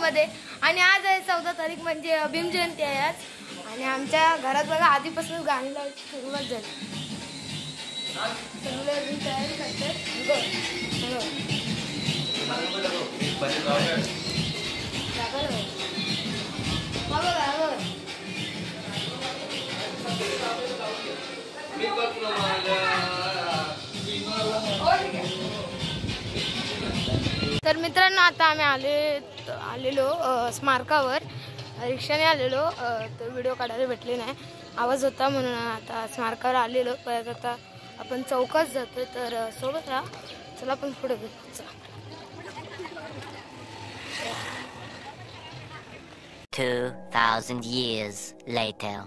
मध्ये आणि आज आहे 14 तारीख म्हणजे भीम जयंती आहे आज आणि आमच्या घरात बघा आधीपासून गाणी लावायची सुरुवात झाली. सगळे अजून तयारी करतात. तर मित्रांनो आता आम्ही आलेलो स्मारकावर रिक्षाने आलेलो. तर व्हिडिओ काढायला भेटले नाही, आवाज होता म्हणून आता स्मारकावर आलेलो. परत आता आपण चौकात जातोय तर सोबत राहा. चला आपण पुढे घेऊ. 2000 years later.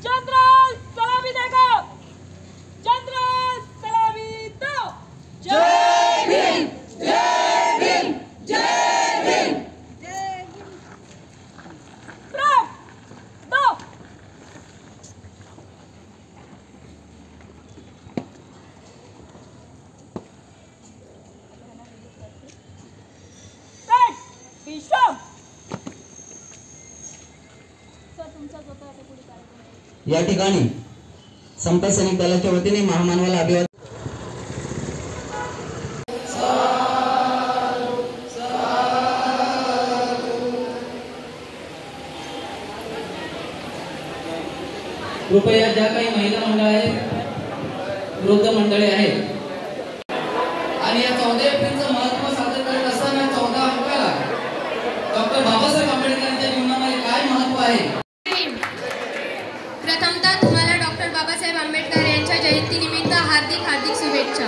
चंद्र सलामी देखो, चंद्र सलामी दो. जय भीम, जय भीम, जय भीम, जय भीम. दो. विश्राम. या ठिकाणी संपत सैनिक दलाच्या वतीने महामानवाला अभिवादन. कृपया ज्या काही महिला मंडळ आहेत, वृद्ध मंडळी आहेत आणि या 14 एप्रिलचं महत्त्व साजरं करत असताना 14 अंकाला डॉक्टर बाबासाहेब आंबेडकरांच्या जीवनामध्ये काय महत्त्व आहे. प्रथमतः तुम्हाला डॉक्टर बाबासाहेब आंबेडकर यांच्या जयंतीनिमित्त हार्दिक शुभेच्छा.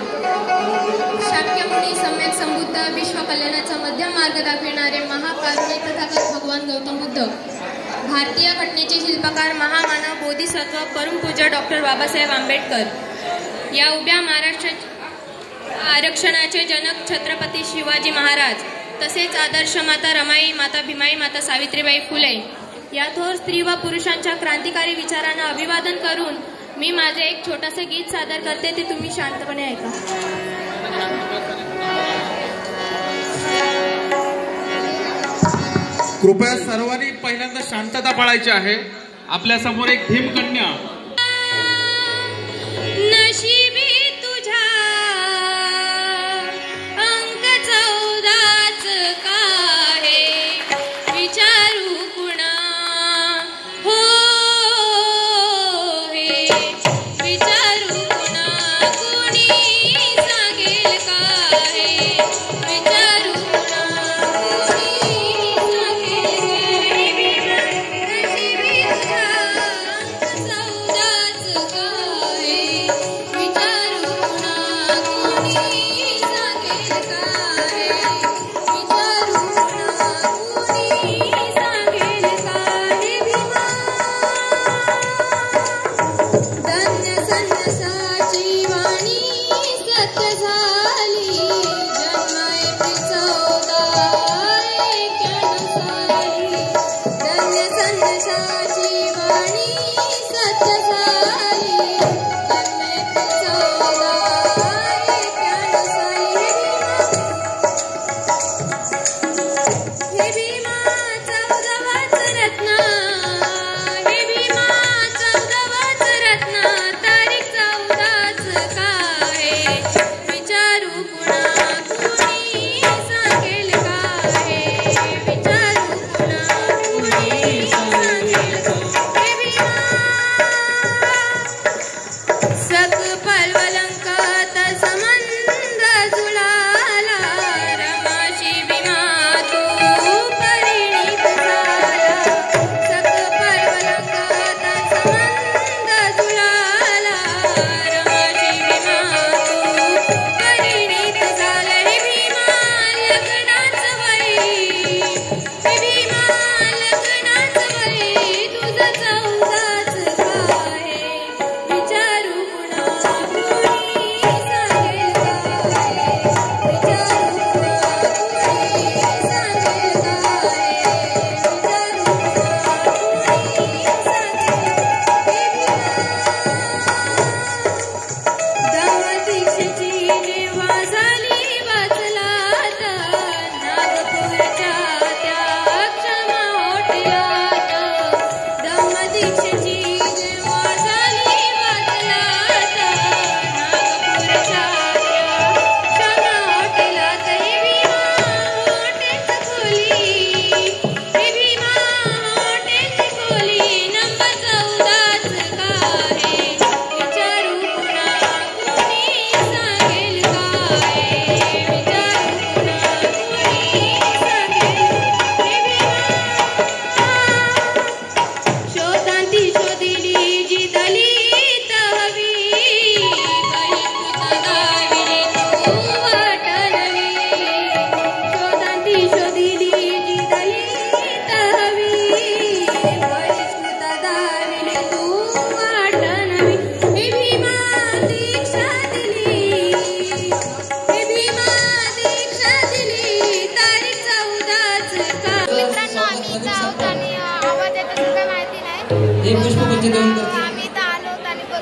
शाक्यमुनी सम्यक संबुद्ध विश्व कल्याणाचा मध्यम मार्ग दाखविणारे महाकारुण्य तथागत भगवान गौतम बुद्ध, भारतीय घटनेचे शिल्पकार महामानव बोधिसत्व परमपूज्य डॉक्टर बाबासाहेब आंबेडकर, या उभ्या महाराष्ट्राच्या आरक्षणाचे जनक छत्रपती शिवाजी महाराज, तसेच आदर्श माता रमाई, माता भीमाई, माता सावित्रीबाई फुले या थोर स्त्री व पुरुषांच्या क्रांतिकारी विचारांना अभिवादन करून मी माझे एक छोटंसं गीत सादर करते. ते तुम्ही शांतपणे ऐका. कृपया सर्वांनी पहिल्यांदा शांतता पाळायची आहे. आपल्या समोर एक भीमकन्या. नशिबी तुझ्या अंक 14च काहे विचारू कुणा हो हे विचारू कुणा कुणी सांगेल काहे विचारू कुणा कुणी सांगेल नशिबी तुझ्या अंक 14च काहे विचारू कुणा कुणी सांगेल काहे विचारू कुणा कुणी सांगेल काहे भीमा धन्य संन्यासाची वाणी सत्य झाली जन्म एप्रिल 1491 साली. धन्य संन्यासाची वाणी सत्य झाली जन्म एप्रिल 1491 साली. हे भीमा 14वाच रत्न, हे भीमा 14वाच रत्न, तारीख 14च काहे विचारू कुणा कुणी सांगेल काहे विचारू कुणा कुणी सांगेल हे भीमा सक पल्वलंकात समंद जुळाला रमाशी भीमा तू परिणित झाला. सक पल्वलंकात समंद जुळाला रमाशी भीमा तू परिणित झाला. हे भीमा लग्नाच वरी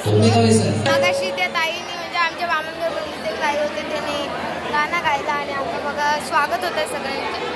पुणेगावी सर. मगाशी त्या ताईने म्हणजे आमच्या बामणगावमधले ते ताई होते त्यांनी गाणं गायला आणि आता बघा स्वागत होतं सगळ्यांचे.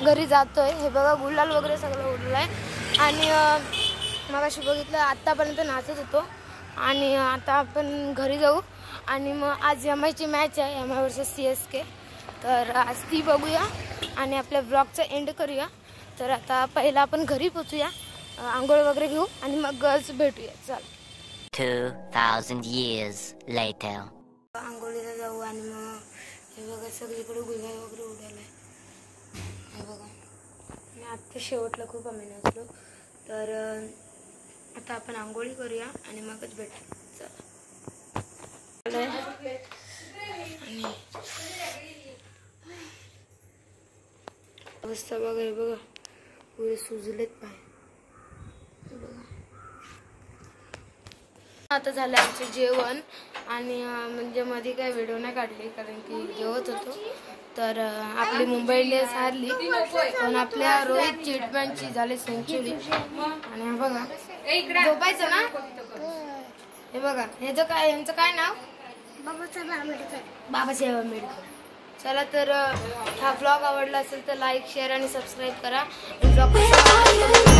घरी जातोय. हे बघा गुलाल वगैरे सगळं उडलं आहे आणि मगाशी बघितलं आत्तापर्यंत नाचत होतो आणि आता आपण घरी जाऊ आणि मग आज MIची मॅच आहे MI वर्सेस CSK. तर आज ती बघूया आणि आपल्या ब्लॉगचा एंड करूया. तर आता पहिला आपण घरी पोचूया, आंघोळ वगैरे घेऊ आणि मग भेटूया. चल 2,000 years later. आंघोळीला जाऊ आणि मग हे बघा सगळीकडे गुलाल वगैरे उडाला आहे. हे बघा मी आत्ता शेवटला खूप आम्ही नाचलो. तर आता आपण आंघोळी करूया आणि मगच भेटू. चला अवस्था बघा, हे बघा पुरे सुजलेत पाय. आता झालं आमचं जेवण आणि म्हणजे मध्ये काय व्हिडिओ नाही काढली कारण की जेवत होतो. तर आपली मुंबई इंडियन्स हारली पण आपल्या रोहित चिटमॅनची झाली सेंचुरी. आणि हे बघा झोपायचं ना. हे बघा यांचं काय नाव? बाबासाहेब आंबेडकर. चला तर हा ब्लॉग आवडला असेल तर लाईक शेअर आणि सबस्क्राईब करा. ब्लॉग